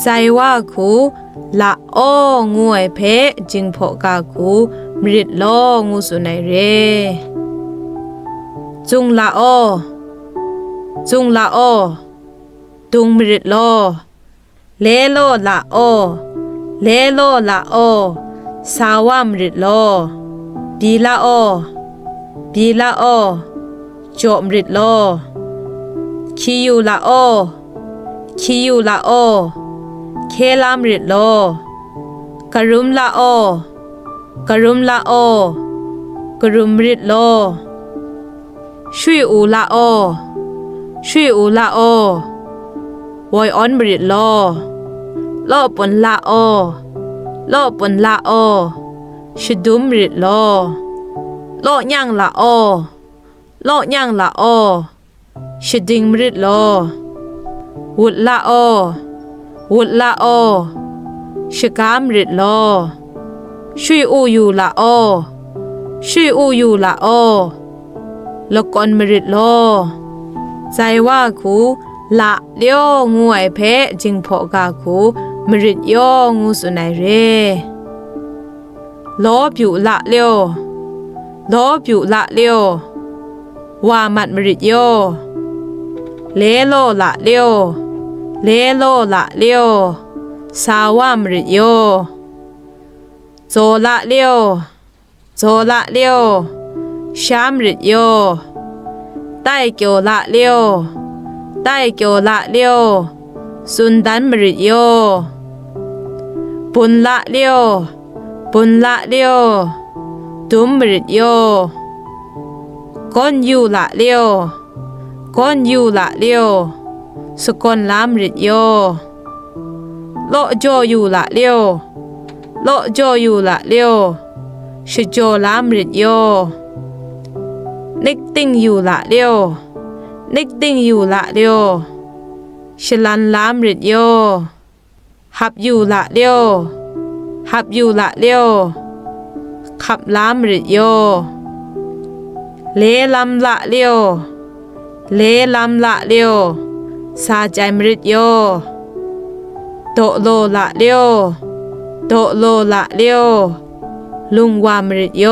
ใจว่าคูละโองูไอเพจิงพอกาคูมริดโลงูสุนัยเรจุงละโอจุงละโอตุงมริดโลเลโลละโอเลโลละโอสาวามริดโลบีละโอบีละโอโจมริดโลคิยูละโอคิยูละโอเคลามริดโลกรุมละโอกรุมละโอกรุมริดโลช่วยอูละโอช่วยอูละโอวอยออนมริดโลโลปนละโอโลปนละโอชดุมริดโลโลย่างละโอโลย่างละโอชดิงมริดโลวุดละโอวุดละโอชกามริดโลช่วยอูอยู่ละโอช่วยอูอยู่ละโอละกอนมริดโลใจว่าคูละเลี้ยวงูไอเพจิงพอกาคูมริดโยงูสุนัยเรลบอยู่ละเลี้ยวลบอยู่ละเลี้ยวว่ามัดมริดโยเลโลละเลี้ยวเลโลละเลี้ยวสาวามริดโยโจละเลี้ยวโจละเลี้ยวชามริดโยใต้เกียวละเลี้ยวใต้เกียวละเลี้ยวสุนดันมริดโยปุนละเลี้ยวปุนละเลี้ยวตุมมริดโยก้นยูละเลี้ยวก้นยูละเลี้ยวสกอนลามริดโยโลโจยูละเลี้ยวโลโจยูละเลี้ยวชโจลามริดโยนิกติงยูละเลี้ยวนิกติงยูละเลี้ยวชลันลามริดโยหับยูละเลี้ยวหับยูละเลี้ยวขับลามริดโยเลลำละเลี้ยวเลลำละเลี้ยวสาใจมริดโยโตโลละเลี้ยวโตโลละเลี้ยวลุงวามริดโย